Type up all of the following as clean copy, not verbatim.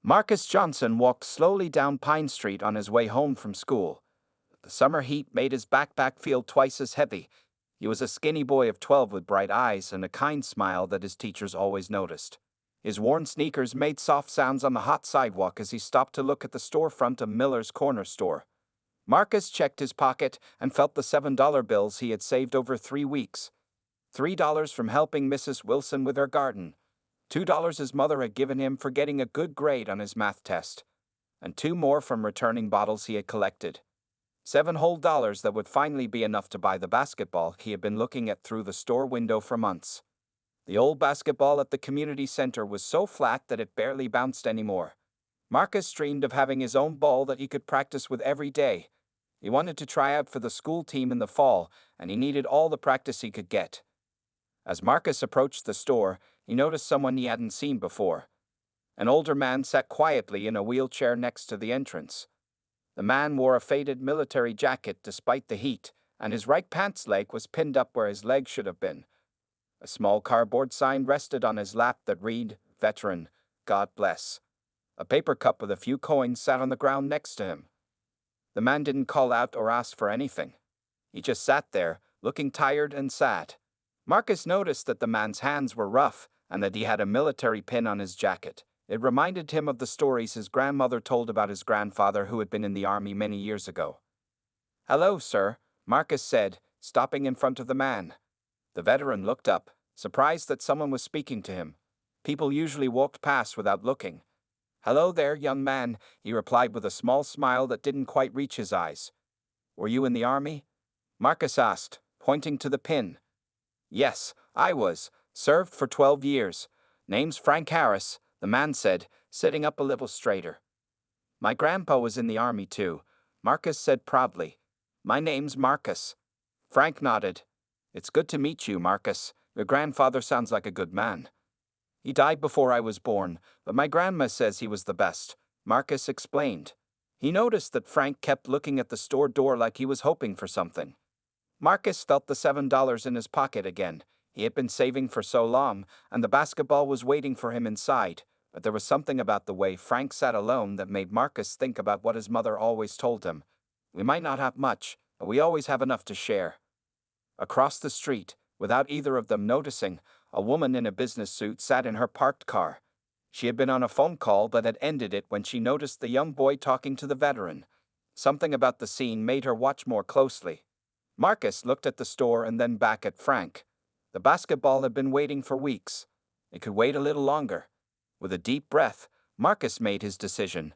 Marcus Johnson walked slowly down Pine Street on his way home from school. The summer heat made his backpack feel twice as heavy. He was a skinny boy of 12 with bright eyes and a kind smile that his teachers always noticed. His worn sneakers made soft sounds on the hot sidewalk as he stopped to look at the storefront of Miller's Corner Store. Marcus checked his pocket and felt the $7 bills he had saved over 3 weeks. $3 from helping Mrs. Wilson with her garden. $2 his mother had given him for getting a good grade on his math test, and 2 more from returning bottles he had collected. $7 whole that would finally be enough to buy the basketball he had been looking at through the store window for months. The old basketball at the community center was so flat that it barely bounced anymore. Marcus dreamed of having his own ball that he could practice with every day. He wanted to try out for the school team in the fall, and he needed all the practice he could get. As Marcus approached the store, he noticed someone he hadn't seen before. An older man sat quietly in a wheelchair next to the entrance. The man wore a faded military jacket despite the heat, and his right pants leg was pinned up where his leg should have been. A small cardboard sign rested on his lap that read, "Veteran, God bless." A paper cup with a few coins sat on the ground next to him. The man didn't call out or ask for anything. He just sat there, looking tired and sad. Marcus noticed that the man's hands were rough and that he had a military pin on his jacket. It reminded him of the stories his grandmother told about his grandfather who had been in the army many years ago. "Hello, sir," Marcus said, stopping in front of the man. The veteran looked up, surprised that someone was speaking to him. People usually walked past without looking. "Hello there, young man," he replied with a small smile that didn't quite reach his eyes. "Were you in the army?" Marcus asked, pointing to the pin. "Yes, I was. Served for 12 years. Name's Frank Harris," the man said, sitting up a little straighter. "My grandpa was in the army too," Marcus said proudly. "My name's Marcus." Frank nodded. "It's good to meet you, Marcus. Your grandfather sounds like a good man." "He died before I was born, but my grandma says he was the best," Marcus explained. He noticed that Frank kept looking at the store door like he was hoping for something. Marcus felt the $7 in his pocket again. He had been saving for so long, and the basketball was waiting for him inside, but there was something about the way Frank sat alone that made Marcus think about what his mother always told him. "We might not have much, but we always have enough to share." Across the street, without either of them noticing, a woman in a business suit sat in her parked car. She had been on a phone call but had ended it when she noticed the young boy talking to the veteran. Something about the scene made her watch more closely. Marcus looked at the store and then back at Frank. The basketball had been waiting for weeks. It could wait a little longer. With a deep breath, Marcus made his decision.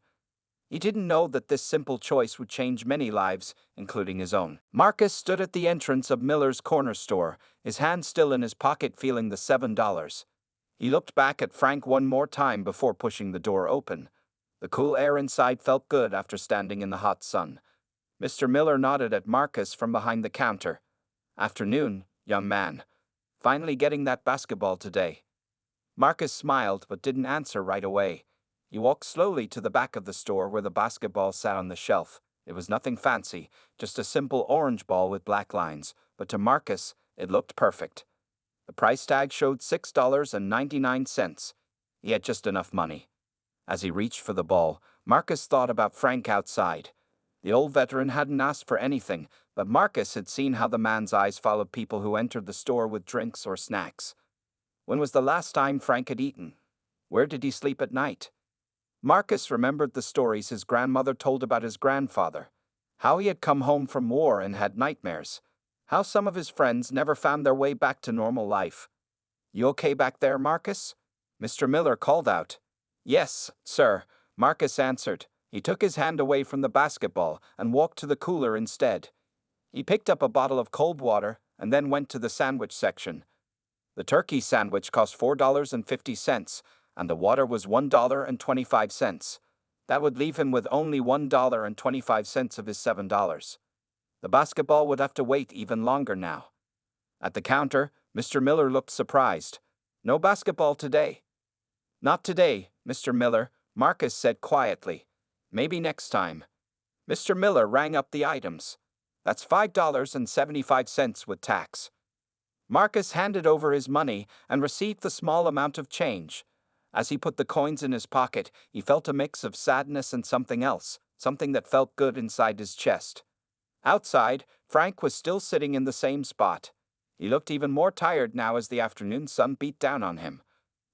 He didn't know that this simple choice would change many lives, including his own. Marcus stood at the entrance of Miller's Corner Store, his hand still in his pocket feeling the $7. He looked back at Frank one more time before pushing the door open. The cool air inside felt good after standing in the hot sun. Mr. Miller nodded at Marcus from behind the counter. "Afternoon, young man. Finally getting that basketball today." Marcus smiled but didn't answer right away. He walked slowly to the back of the store where the basketball sat on the shelf. It was nothing fancy, just a simple orange ball with black lines, but to Marcus, it looked perfect. The price tag showed $6.99. He had just enough money. As he reached for the ball, Marcus thought about Frank outside. The old veteran hadn't asked for anything, but Marcus had seen how the man's eyes followed people who entered the store with drinks or snacks. When was the last time Frank had eaten? Where did he sleep at night? Marcus remembered the stories his grandmother told about his grandfather. How he had come home from war and had nightmares. How some of his friends never found their way back to normal life. "You okay back there, Marcus?" Mr. Miller called out. "Yes, sir," Marcus answered. He took his hand away from the basketball and walked to the cooler instead. He picked up a bottle of cold water and then went to the sandwich section. The turkey sandwich cost $4.50, and the water was $1.25. That would leave him with only $1.25 of his $7. The basketball would have to wait even longer now. At the counter, Mr. Miller looked surprised. "No basketball today." "Not today, Mr. Miller," Marcus said quietly. "Maybe next time." Mr. Miller rang up the items. "That's $5.75 with tax." Marcus handed over his money and received the small amount of change. As he put the coins in his pocket, he felt a mix of sadness and something else, something that felt good inside his chest. Outside, Frank was still sitting in the same spot. He looked even more tired now as the afternoon sun beat down on him.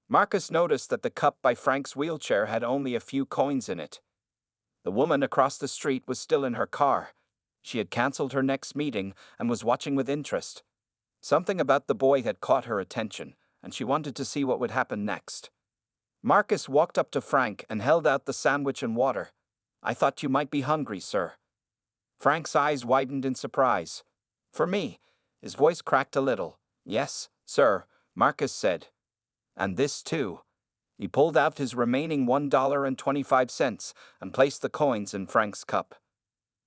Marcus noticed that the cup by Frank's wheelchair had only a few coins in it. The woman across the street was still in her car. She had cancelled her next meeting and was watching with interest. Something about the boy had caught her attention, and she wanted to see what would happen next. Marcus walked up to Frank and held out the sandwich and water. "I thought you might be hungry, sir." Frank's eyes widened in surprise. "For me?" His voice cracked a little. "Yes, sir," Marcus said. "And this too." He pulled out his remaining $1.25 and placed the coins in Frank's cup.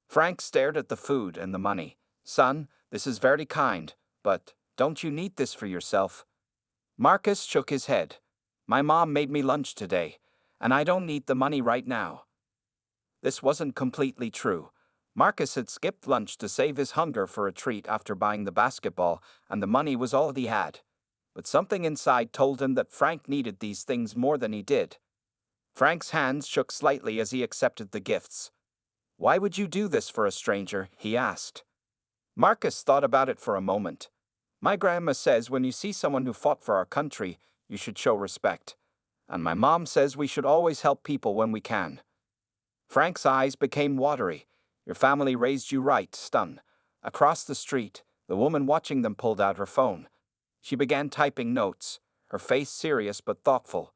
Frank stared at the food and the money. "Son, this is very kind, but don't you need this for yourself?" Marcus shook his head. "My mom made me lunch today, and I don't need the money right now." This wasn't completely true. Marcus had skipped lunch to save his hunger for a treat after buying the basketball, and the money was all he had. But something inside told him that Frank needed these things more than he did. Frank's hands shook slightly as he accepted the gifts. "Why would you do this for a stranger?" he asked. Marcus thought about it for a moment. "My grandma says when you see someone who fought for our country, you should show respect. And my mom says we should always help people when we can." Frank's eyes became watery. "Your family raised you right, son." Across the street, the woman watching them pulled out her phone. She began typing notes, her face serious but thoughtful.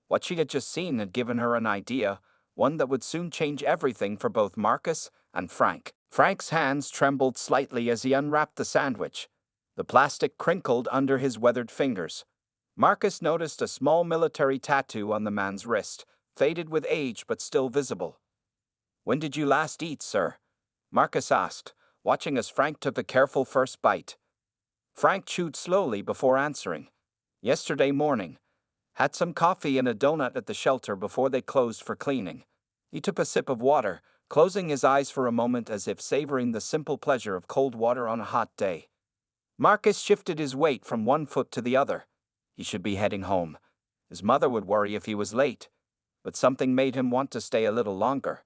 What she had just seen had given her an idea, one that would soon change everything for both Marcus and Frank. Frank's hands trembled slightly as he unwrapped the sandwich. The plastic crinkled under his weathered fingers. Marcus noticed a small military tattoo on the man's wrist, faded with age but still visible. "When did you last eat, sir?" Marcus asked, watching as Frank took a careful first bite. Frank chewed slowly before answering. "Yesterday morning. Had some coffee and a donut at the shelter before they closed for cleaning." He took a sip of water, closing his eyes for a moment as if savoring the simple pleasure of cold water on a hot day. Marcus shifted his weight from one foot to the other. He should be heading home. His mother would worry if he was late, but something made him want to stay a little longer.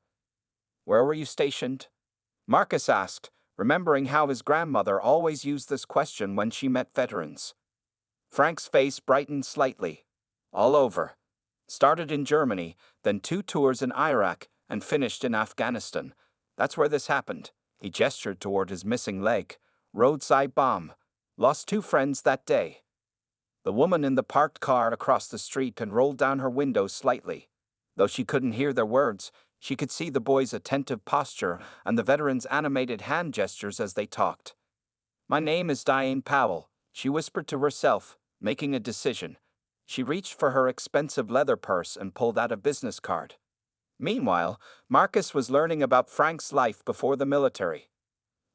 "Where were you stationed?" Marcus asked, remembering how his grandmother always used this question when she met veterans. Frank's face brightened slightly. "All over. Started in Germany, then 2 tours in Iraq, and finished in Afghanistan. That's where this happened." He gestured toward his missing leg. "Roadside bomb. Lost 2 friends that day." The woman in the parked car across the street had rolled down her window slightly. Though she couldn't hear their words, she could see the boy's attentive posture and the veteran's animated hand gestures as they talked. "My name is Diane Powell," she whispered to herself, making a decision. She reached for her expensive leather purse and pulled out a business card. Meanwhile, Marcus was learning about Frank's life before the military.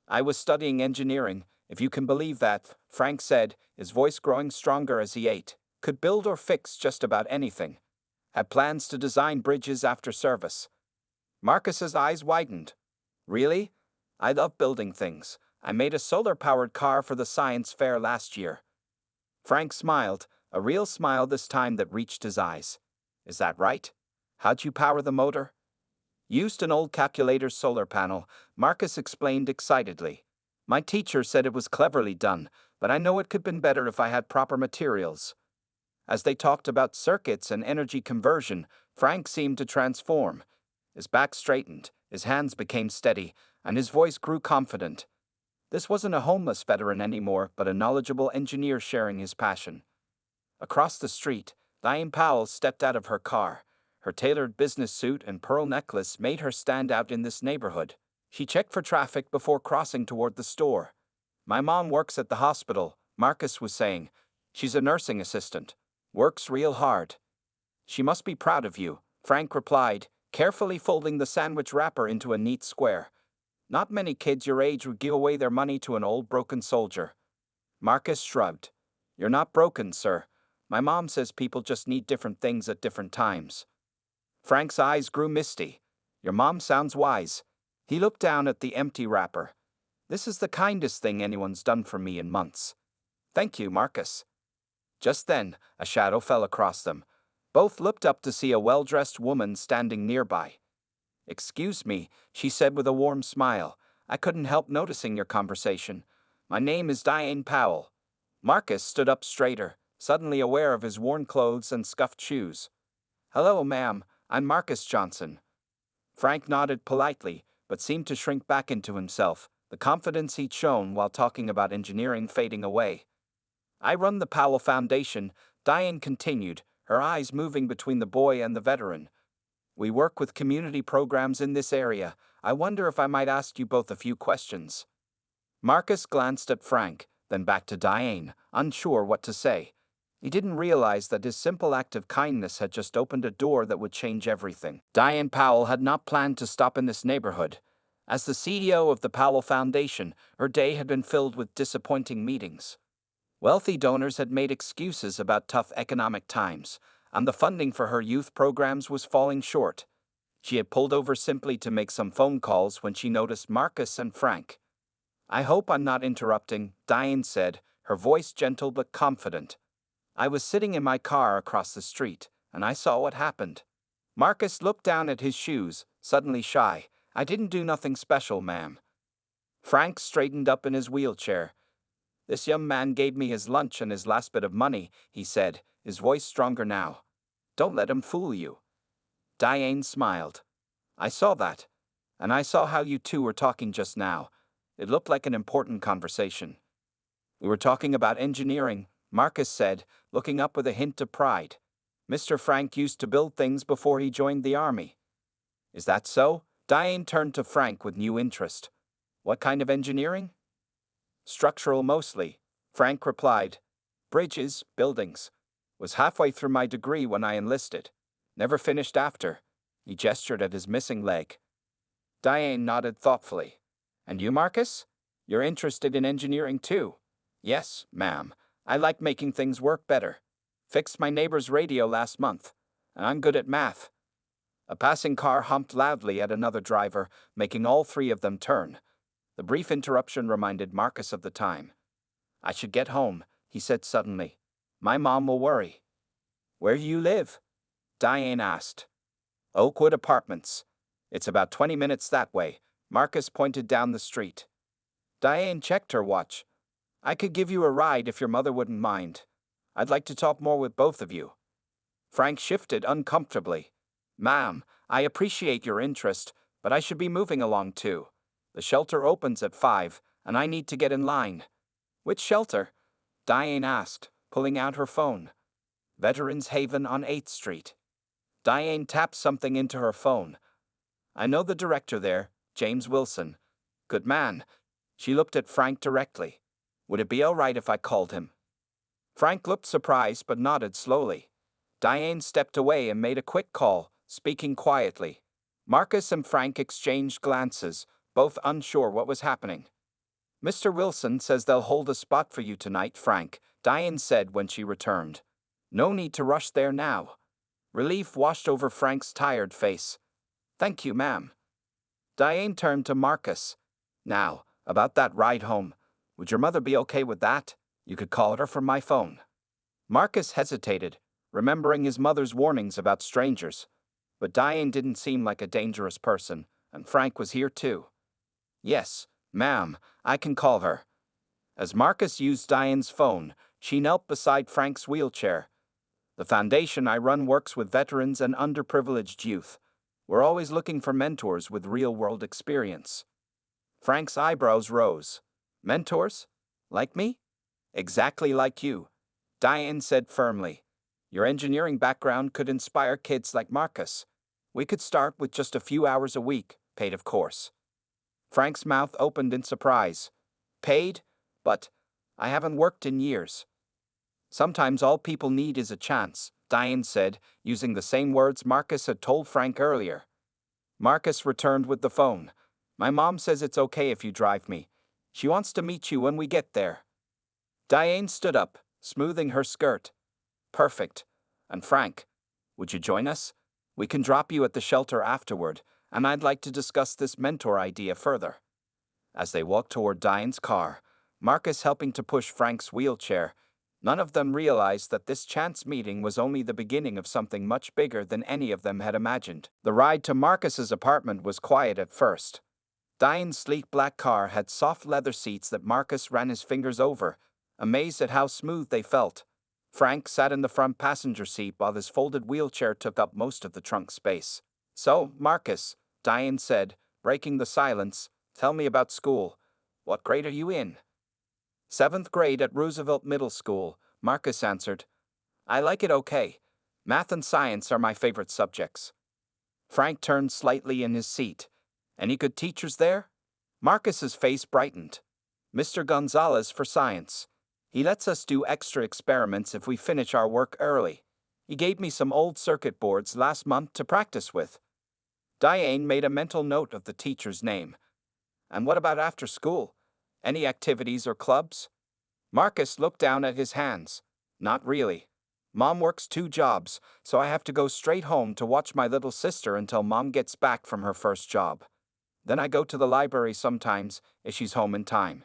"I was studying engineering, if you can believe that," Frank said, his voice growing stronger as he ate. "Could build or fix just about anything. Had plans to design bridges after service." Marcus's eyes widened. "Really? I love building things. I made a solar-powered car for the science fair last year." Frank smiled, a real smile this time that reached his eyes. "Is that right? How'd you power the motor?" "Used an old calculator's solar panel," Marcus explained excitedly. "My teacher said it was cleverly done, but I know it could have been better if I had proper materials." As they talked about circuits and energy conversion, Frank seemed to transform. His back straightened, his hands became steady, and his voice grew confident. This wasn't a homeless veteran anymore, but a knowledgeable engineer sharing his passion. Across the street, Diane Powell stepped out of her car. Her tailored business suit and pearl necklace made her stand out in this neighborhood. She checked for traffic before crossing toward the store. "My mom works at the hospital," Marcus was saying. "She's a nursing assistant. Works real hard." "She must be proud of you," Frank replied, carefully folding the sandwich wrapper into a neat square. "Not many kids your age would give away their money to an old broken soldier." Marcus shrugged. "You're not broken, sir. My mom says people just need different things at different times." Frank's eyes grew misty. "Your mom sounds wise." He looked down at the empty wrapper. "This is the kindest thing anyone's done for me in months." "Thank you, Marcus." Just then, a shadow fell across them. Both looked up to see a well-dressed woman standing nearby. "Excuse me," she said with a warm smile. "I couldn't help noticing your conversation. My name is Diane Powell." Marcus stood up straighter, suddenly aware of his worn clothes and scuffed shoes. "Hello, ma'am. I'm Marcus Johnson." Frank nodded politely, but seemed to shrink back into himself, the confidence he'd shown while talking about engineering fading away. "I run the Powell Foundation," Diane continued, her eyes moving between the boy and the veteran. "We work with community programs in this area. I wonder if I might ask you both a few questions." Marcus glanced at Frank, then back to Diane, unsure what to say. He didn't realize that his simple act of kindness had just opened a door that would change everything. Diane Powell had not planned to stop in this neighborhood. As the CEO of the Powell Foundation, her day had been filled with disappointing meetings. Wealthy donors had made excuses about tough economic times, and the funding for her youth programs was falling short. She had pulled over simply to make some phone calls when she noticed Marcus and Frank. "I hope I'm not interrupting," Diane said, her voice gentle but confident. "I was sitting in my car across the street, and I saw what happened." Marcus looked down at his shoes, suddenly shy. "I didn't do nothing special, ma'am." Frank straightened up in his wheelchair. "This young man gave me his lunch and his last bit of money," he said, his voice stronger now. "Don't let him fool you." Diane smiled. "I saw that. And I saw how you two were talking just now. It looked like an important conversation." "We were talking about engineering," Marcus said, looking up with a hint of pride. "Mr. Frank used to build things before he joined the army." "Is that so?" Diane turned to Frank with new interest. "What kind of engineering?" "Structural mostly," Frank replied. "Bridges, buildings. Was halfway through my degree when I enlisted. Never finished after." He gestured at his missing leg. Diane nodded thoughtfully. "And you, Marcus? You're interested in engineering too?" "Yes, ma'am. I like making things work better. Fixed my neighbor's radio last month. And I'm good at math." A passing car humped loudly at another driver, making all three of them turn. The brief interruption reminded Marcus of the time. "I should get home," he said suddenly. "My mom will worry." "Where do you live?" Diane asked. "Oakwood Apartments. It's about 20 minutes that way." Marcus pointed down the street. Diane checked her watch. "I could give you a ride if your mother wouldn't mind. I'd like to talk more with both of you." Frank shifted uncomfortably. "Ma'am, I appreciate your interest, but I should be moving along too. The shelter opens at 5, and I need to get in line." "Which shelter?" Diane asked, pulling out her phone. "Veterans Haven on 8th Street." Diane tapped something into her phone. "I know the director there, James Wilson. Good man." She looked at Frank directly. "Would it be all right if I called him?" Frank looked surprised but nodded slowly. Diane stepped away and made a quick call, speaking quietly. Marcus and Frank exchanged glances, both unsure what was happening. "Mr. Wilson says they'll hold a spot for you tonight, Frank," Diane said when she returned. "No need to rush there now." Relief washed over Frank's tired face. "Thank you, ma'am." Diane turned to Marcus. "Now, about that ride home. Would your mother be okay with that? You could call her from my phone." Marcus hesitated, remembering his mother's warnings about strangers. But Diane didn't seem like a dangerous person, and Frank was here too. "Yes, ma'am, I can call her." As Marcus used Diane's phone, she knelt beside Frank's wheelchair. "The foundation I run works with veterans and underprivileged youth. We're always looking for mentors with real-world experience." Frank's eyebrows rose. "Mentors? Like me?" "Exactly like you," Diane said firmly. "Your engineering background could inspire kids like Marcus. We could start with just a few hours a week, paid of course." Frank's mouth opened in surprise. "Paid? But I haven't worked in years." "Sometimes all people need is a chance," Diane said, using the same words Marcus had told Frank earlier. Marcus returned with the phone. "My mom says it's okay if you drive me. She wants to meet you when we get there." Diane stood up, smoothing her skirt. "Perfect. And Frank, would you join us? We can drop you at the shelter afterward, and I'd like to discuss this mentor idea further." As they walked toward Diane's car, Marcus helping to push Frank's wheelchair, None of them realized that this chance meeting was only the beginning of something much bigger than any of them had imagined. The ride to Marcus's apartment was quiet at first. Diane's sleek black car had soft leather seats that Marcus ran his fingers over, amazed at how smooth they felt. Frank sat in the front passenger seat while his folded wheelchair took up most of the trunk space. "So, Marcus," Diane said, breaking the silence, "tell me about school. What grade are you in?" "Seventh grade at Roosevelt Middle School," Marcus answered. "I like it okay. Math and science are my favorite subjects." Frank turned slightly in his seat. "Any good teachers there?" Marcus's face brightened. "Mr. Gonzalez for science. He lets us do extra experiments if we finish our work early. He gave me some old circuit boards last month to practice with." Diane made a mental note of the teacher's name. "And what about after school? Any activities or clubs?" Marcus looked down at his hands. "Not really. Mom works 2 jobs, so I have to go straight home to watch my little sister until Mom gets back from her first job. Then I go to the library sometimes if she's home in time."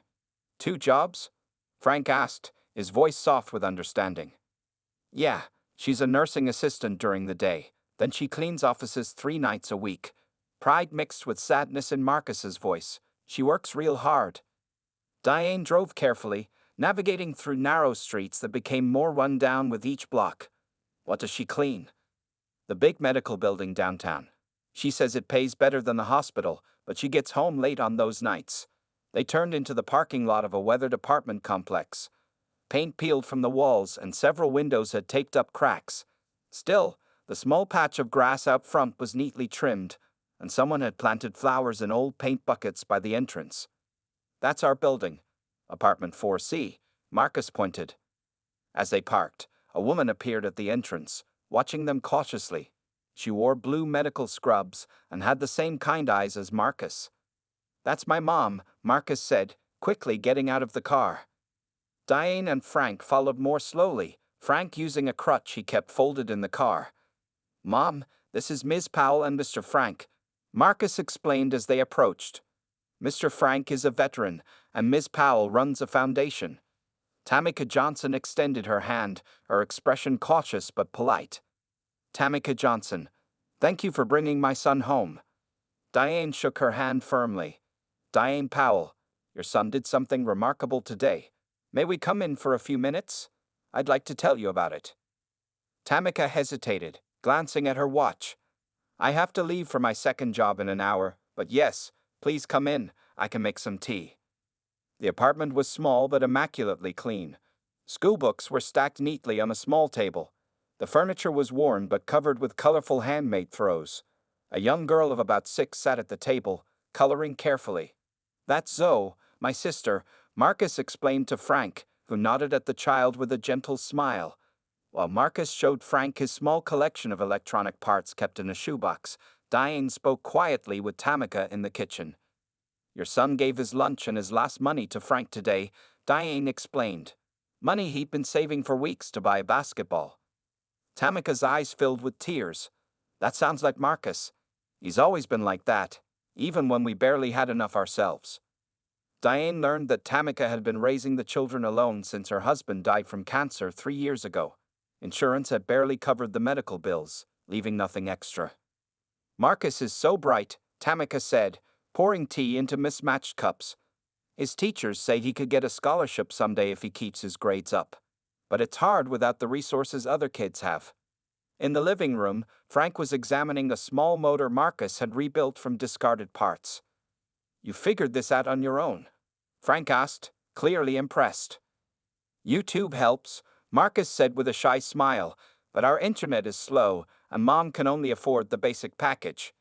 "2 jobs?" Frank asked, his voice soft with understanding. "Yeah, she's a nursing assistant during the day, then she cleans offices 3 nights a week." Pride mixed with sadness in Marcus's voice. "She works real hard." Diane drove carefully, navigating through narrow streets that became more run down with each block. "What does she clean?" "The big medical building downtown. She says it pays better than the hospital, but she gets home late on those nights." They turned into the parking lot of a weathered apartment complex. Paint peeled from the walls and several windows had taped up cracks. Still, the small patch of grass out front was neatly trimmed, and someone had planted flowers in old paint buckets by the entrance. "That's our building. Apartment 4C, Marcus pointed. As they parked, a woman appeared at the entrance, watching them cautiously. She wore blue medical scrubs and had the same kind eyes as Marcus. "That's my mom," Marcus said, quickly getting out of the car. Diane and Frank followed more slowly, Frank using a crutch he kept folded in the car. "Mom, this is Ms. Powell and Mr. Frank," Marcus explained as they approached. "Mr. Frank is a veteran, and Ms. Powell runs a foundation." Tamika Johnson extended her hand, her expression cautious but polite. "Tamika Johnson, thank you for bringing my son home." Diane shook her hand firmly. "Diane Powell, your son did something remarkable today. May we come in for a few minutes? I'd like to tell you about it." Tamika hesitated, glancing at her watch. "I have to leave for my second job in an hour, but yes, please come in. I can make some tea." The apartment was small but immaculately clean. School books were stacked neatly on a small table. The furniture was worn but covered with colorful handmade throws. A young girl of about 6 sat at the table, coloring carefully. "That's Zoe, my sister," Marcus explained to Frank, who nodded at the child with a gentle smile. While Marcus showed Frank his small collection of electronic parts kept in a shoebox, Diane spoke quietly with Tamika in the kitchen. "Your son gave his lunch and his last money to Frank today," Diane explained. "Money he'd been saving for weeks to buy a basketball." Tamika's eyes filled with tears. "That sounds like Marcus. He's always been like that, even when we barely had enough ourselves." Diane learned that Tamika had been raising the children alone since her husband died from cancer 3 years ago. Insurance had barely covered the medical bills, leaving nothing extra. "Marcus is so bright," Tamika said, pouring tea into mismatched cups. "His teachers say he could get a scholarship someday if he keeps his grades up. But it's hard without the resources other kids have." In the living room, Frank was examining a small motor Marcus had rebuilt from discarded parts. "You figured this out on your own?" Frank asked, clearly impressed. "YouTube helps," Marcus said with a shy smile, "but our internet is slow, and Mom can only afford the basic package."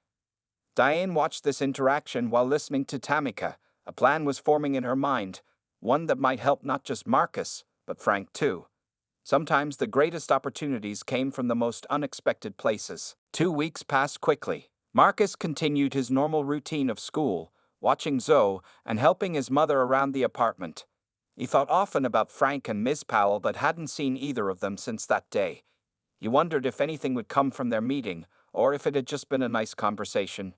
Diane watched this interaction while listening to Tamika. A plan was forming in her mind, one that might help not just Marcus, but Frank too. Sometimes the greatest opportunities came from the most unexpected places. 2 weeks passed quickly. Marcus continued his normal routine of school, watching Zoe and helping his mother around the apartment. He thought often about Frank and Ms. Powell but hadn't seen either of them since that day. He wondered if anything would come from their meeting, or if it had just been a nice conversation.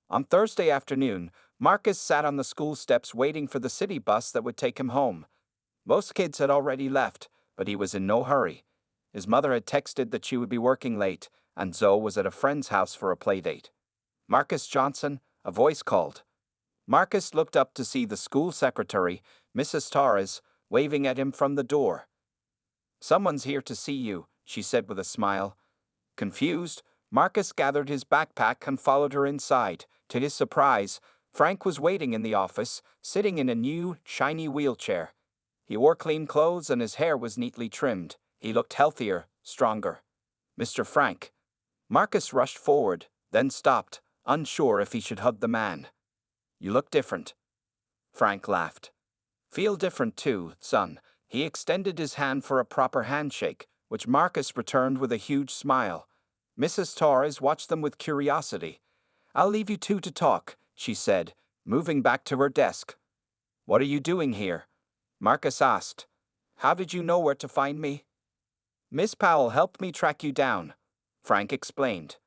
On Thursday afternoon, Marcus sat on the school steps waiting for the city bus that would take him home. Most kids had already left, but he was in no hurry. His mother had texted that she would be working late, and Zoe was at a friend's house for a playdate. "Marcus Johnson," a voice called. Marcus looked up to see the school secretary, Mrs. Torres, waving at him from the door. "Someone's here to see you," she said with a smile. Confused, Marcus gathered his backpack and followed her inside. To his surprise, Frank was waiting in the office, sitting in a new, shiny wheelchair. He wore clean clothes and his hair was neatly trimmed. He looked healthier, stronger. "Mr. Frank." Marcus rushed forward, then stopped, unsure if he should hug the man. "You look different." Frank laughed. "Feel different too, son." He extended his hand for a proper handshake, which Marcus returned with a huge smile. Mrs. Torres watched them with curiosity. "I'll leave you two to talk," she said, moving back to her desk. "What are you doing here?" Marcus asked. "How did you know where to find me?" "Miss Powell helped me track you down," Frank explained.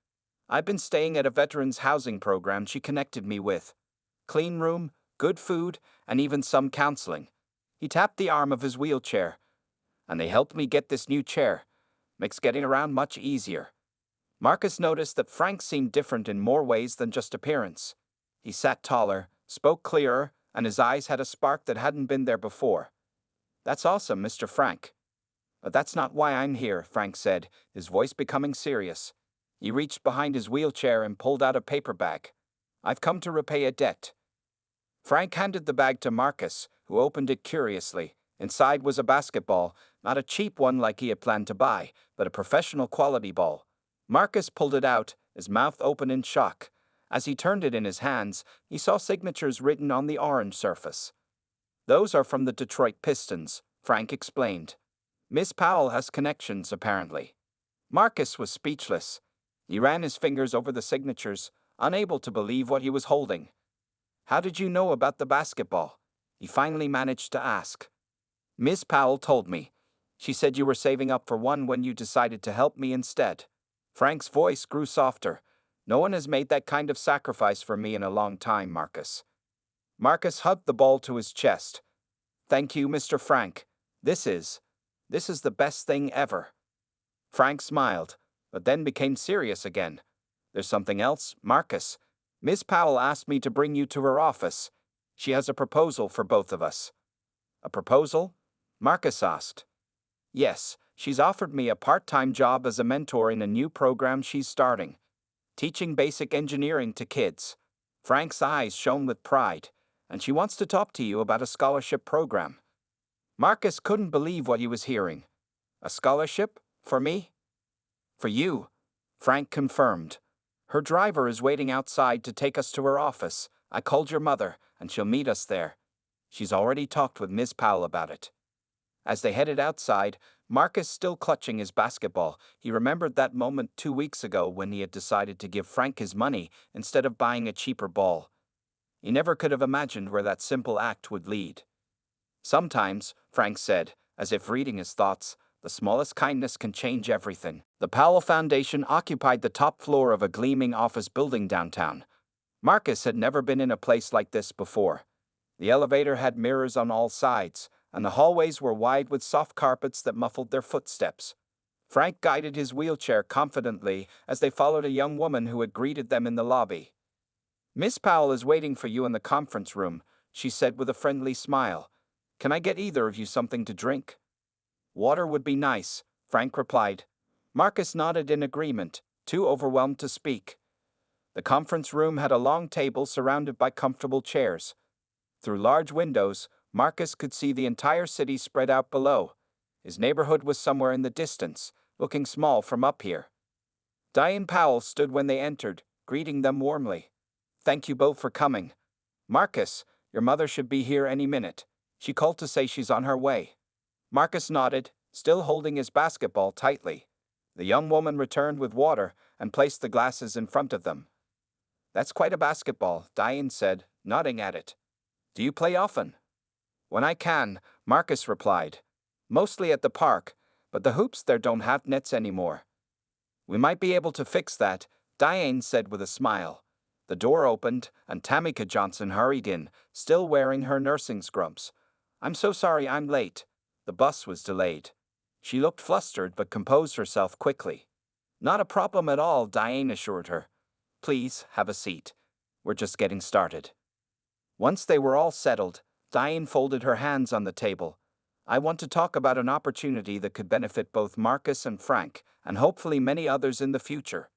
"I've been staying at a veterans housing program she connected me with. Clean room, good food, and even some counseling." He tapped the arm of his wheelchair. "And they helped me get this new chair. Makes getting around much easier." Marcus noticed that Frank seemed different in more ways than just appearance. He sat taller, spoke clearer, and his eyes had a spark that hadn't been there before. "That's awesome, Mr. Frank." "But that's not why I'm here," Frank said, his voice becoming serious. He reached behind his wheelchair and pulled out a paper bag. "I've come to repay a debt." Frank handed the bag to Marcus, who opened it curiously. Inside was a basketball, not a cheap one like he had planned to buy, but a professional quality ball. Marcus pulled it out, his mouth open in shock. As he turned it in his hands, he saw signatures written on the orange surface. "Those are from the Detroit Pistons," Frank explained. "Miss Powell has connections, apparently." Marcus was speechless. He ran his fingers over the signatures, unable to believe what he was holding. "How did you know about the basketball?" he finally managed to ask. "Miss Powell told me. She said you were saving up for one when you decided to help me instead." Frank's voice grew softer. "No one has made that kind of sacrifice for me in a long time, Marcus." Marcus hugged the ball to his chest. "Thank you, Mr. Frank. This is the best thing ever." Frank smiled, but then became serious again. "There's something else, Marcus. Miss Powell asked me to bring you to her office. She has a proposal for both of us." "A proposal?" Marcus asked. "Yes, she's offered me a part-time job as a mentor in a new program she's starting, teaching basic engineering to kids." Frank's eyes shone with pride. "And she wants to talk to you about a scholarship program." Marcus couldn't believe what he was hearing. "A scholarship? For me?" "For you," Frank confirmed. "Her driver is waiting outside to take us to her office. I called your mother, and she'll meet us there. She's already talked with Miss Powell about it." As they headed outside, Marcus still clutching his basketball, he remembered that moment 2 weeks ago when he had decided to give Frank his money instead of buying a cheaper ball. He never could have imagined where that simple act would lead. "Sometimes," Frank said, as if reading his thoughts, "the smallest kindness can change everything." The Powell Foundation occupied the top floor of a gleaming office building downtown. Marcus had never been in a place like this before. The elevator had mirrors on all sides, and the hallways were wide with soft carpets that muffled their footsteps. Frank guided his wheelchair confidently as they followed a young woman who had greeted them in the lobby. "Miss Powell is waiting for you in the conference room," she said with a friendly smile. "Can I get either of you something to drink?" "Water would be nice," Frank replied. Marcus nodded in agreement, too overwhelmed to speak. The conference room had a long table surrounded by comfortable chairs. Through large windows, Marcus could see the entire city spread out below. His neighborhood was somewhere in the distance, looking small from up here. Diane Powell stood when they entered, greeting them warmly. "Thank you both for coming. Marcus, your mother should be here any minute. She called to say she's on her way." Marcus nodded, still holding his basketball tightly. The young woman returned with water and placed the glasses in front of them. "That's quite a basketball," Diane said, nodding at it. "Do you play often?" "When I can," Marcus replied. "Mostly at the park, but the hoops there don't have nets anymore." "We might be able to fix that," Diane said with a smile. The door opened, and Tamika Johnson hurried in, still wearing her nursing scrubs. "I'm so sorry I'm late. The bus was delayed." She looked flustered but composed herself quickly. Not a problem at all, Diane assured her. Please, have a seat. We're just getting started. Once they were all settled, Diane folded her hands on the table. I want to talk about an opportunity that could benefit both Marcus and Frank, and hopefully many others in the future.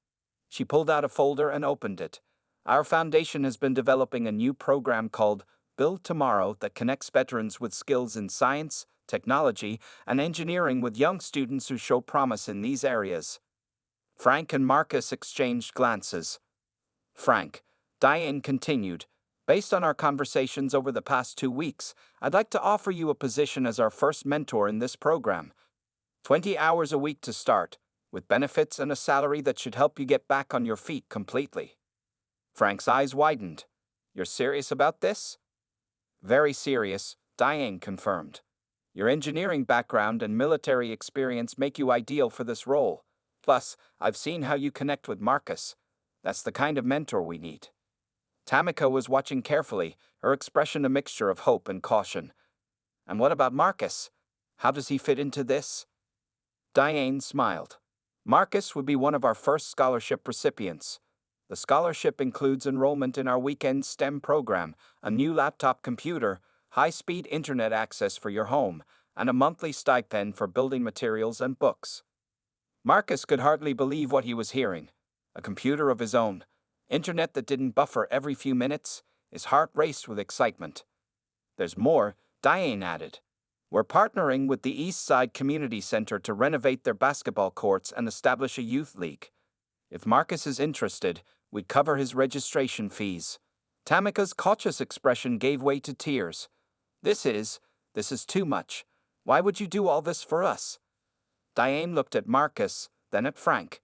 She pulled out a folder and opened it. Our foundation has been developing a new program called Build Tomorrow that connects veterans with skills in science, technology, and engineering with young students who show promise in these areas. Frank and Marcus exchanged glances. Frank, Diane continued, based on our conversations over the past 2 weeks, I'd like to offer you a position as our first mentor in this program. 20 hours a week to start, with benefits and a salary that should help you get back on your feet completely. Frank's eyes widened. You're serious about this? Very serious, Diane confirmed. Your engineering background and military experience make you ideal for this role. Plus, I've seen how you connect with Marcus. That's the kind of mentor we need. Tamika was watching carefully, her expression a mixture of hope and caution. And what about Marcus? How does he fit into this? Diane smiled. Marcus would be one of our first scholarship recipients. The scholarship includes enrollment in our weekend STEM program, a new laptop computer, high-speed internet access for your home, and a monthly stipend for building materials and books. Marcus could hardly believe what he was hearing. A computer of his own, internet that didn't buffer every few minutes, his heart raced with excitement. There's more, Diane added. We're partnering with the East Side Community Center to renovate their basketball courts and establish a youth league. If Marcus is interested, we'd cover his registration fees. Tamika's cautious expression gave way to tears. This is too much. Why would you do all this for us? Diane looked at Marcus, then at Frank.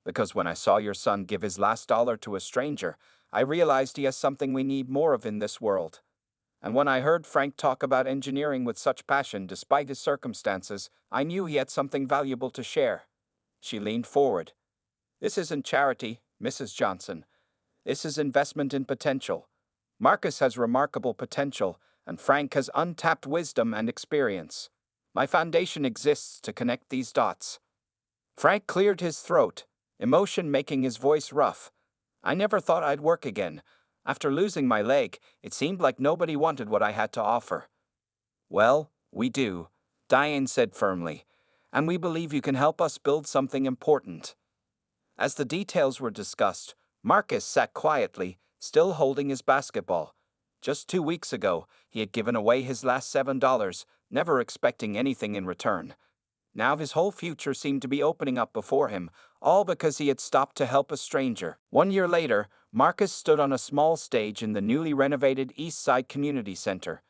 Because when I saw your son give his last dollar to a stranger, I realized he has something we need more of in this world. And when I heard Frank talk about engineering with such passion despite his circumstances, I knew he had something valuable to share. She leaned forward. This isn't charity, Mrs. Johnson. This is investment in potential. Marcus has remarkable potential, and Frank has untapped wisdom and experience. My foundation exists to connect these dots. Frank cleared his throat, emotion making his voice rough. I never thought I'd work again. After losing my leg, it seemed like nobody wanted what I had to offer. Well, we do, Diane said firmly, and we believe you can help us build something important. As the details were discussed, Marcus sat quietly, still holding his basketball. Just 2 weeks ago, he had given away his last $7, never expecting anything in return. Now his whole future seemed to be opening up before him, all because he had stopped to help a stranger. 1 year later, Marcus stood on a small stage in the newly renovated East Side Community Center.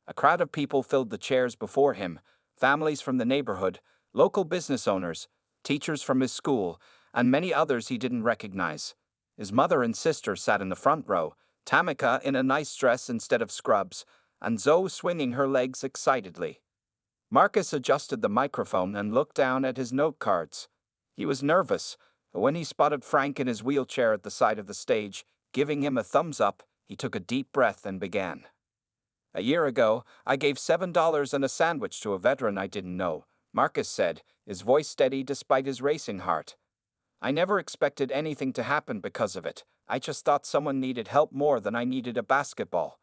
A crowd of people filled the chairs before him, families from the neighborhood, local business owners, teachers from his school, and many others he didn't recognize. His mother and sister sat in the front row, Tamika in a nice dress instead of scrubs, and Zoe swinging her legs excitedly. Marcus adjusted the microphone and looked down at his note cards. He was nervous, but when he spotted Frank in his wheelchair at the side of the stage, giving him a thumbs up, he took a deep breath and began. A year ago, I gave $7 and a sandwich to a veteran I didn't know, Marcus said, his voice steady despite his racing heart. I never expected anything to happen because of it. I just thought someone needed help more than I needed a basketball.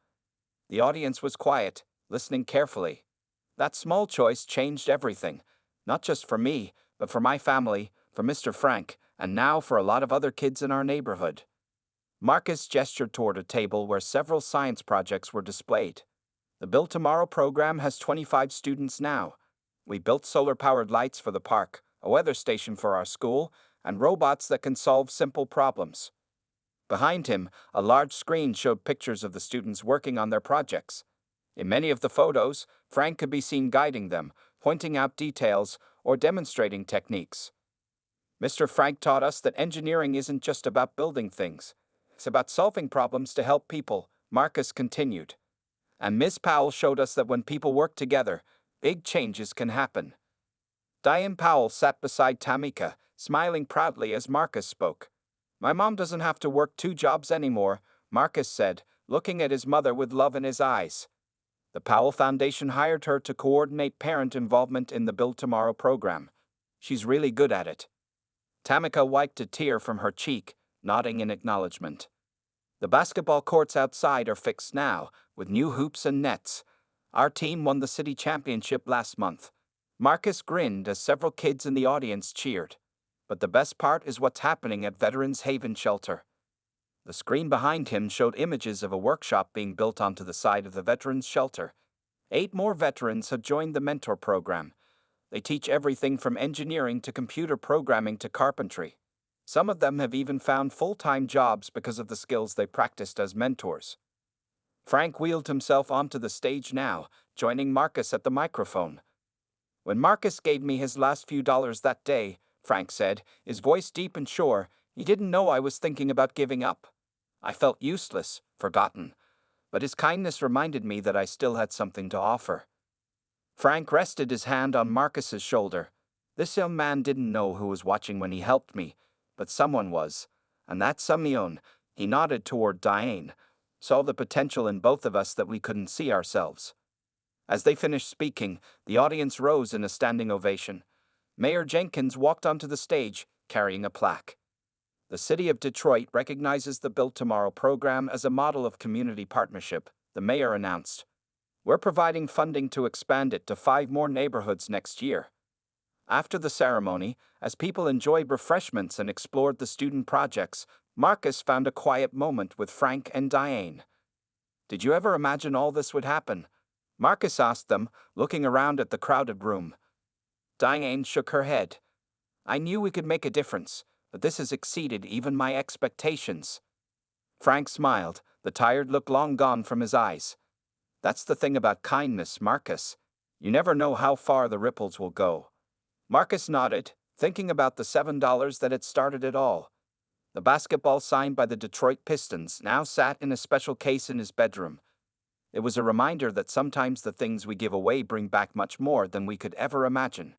The audience was quiet, listening carefully. That small choice changed everything, not just for me, but for my family, for Mr. Frank, and now for a lot of other kids in our neighborhood. Marcus gestured toward a table where several science projects were displayed. The Build Tomorrow program has 25 students now. We built solar-powered lights for the park, a weather station for our school, and robots that can solve simple problems. Behind him, a large screen showed pictures of the students working on their projects. In many of the photos, Frank could be seen guiding them, pointing out details, or demonstrating techniques. Mr. Frank taught us that engineering isn't just about building things. It's about solving problems to help people, Marcus continued. And Ms. Powell showed us that when people work together, big changes can happen. Diane Powell sat beside Tamika, smiling proudly as Marcus spoke. My mom doesn't have to work 2 jobs anymore, Marcus said, looking at his mother with love in his eyes. The Powell Foundation hired her to coordinate parent involvement in the Build Tomorrow program. She's really good at it. Tamika wiped a tear from her cheek, nodding in acknowledgement. The basketball courts outside are fixed now, with new hoops and nets. Our team won the city championship last month. Marcus grinned as several kids in the audience cheered. But the best part is what's happening at Veterans Haven Shelter. The screen behind him showed images of a workshop being built onto the side of the Veterans Shelter. 8 more veterans have joined the mentor program. They teach everything from engineering to computer programming to carpentry. Some of them have even found full-time jobs because of the skills they practiced as mentors. Frank wheeled himself onto the stage now, joining Marcus at the microphone. When Marcus gave me his last few dollars that day, Frank said, his voice deep and sure, he didn't know I was thinking about giving up. I felt useless, forgotten, but his kindness reminded me that I still had something to offer. Frank rested his hand on Marcus's shoulder. This young man didn't know who was watching when he helped me, but someone was, and that someone, he nodded toward Diane, saw the potential in both of us that we couldn't see ourselves. As they finished speaking, the audience rose in a standing ovation. Mayor Jenkins walked onto the stage, carrying a plaque. The city of Detroit recognizes the Build Tomorrow program as a model of community partnership, the mayor announced. We're providing funding to expand it to 5 more neighborhoods next year. After the ceremony, as people enjoyed refreshments and explored the student projects, Marcus found a quiet moment with Frank and Diane. Did you ever imagine all this would happen? Marcus asked them, looking around at the crowded room. Diane shook her head. I knew we could make a difference, but this has exceeded even my expectations. Frank smiled, the tired look long gone from his eyes. That's the thing about kindness, Marcus. You never know how far the ripples will go. Marcus nodded, thinking about the $7 that had started it all. The basketball signed by the Detroit Pistons now sat in a special case in his bedroom. It was a reminder that sometimes the things we give away bring back much more than we could ever imagine.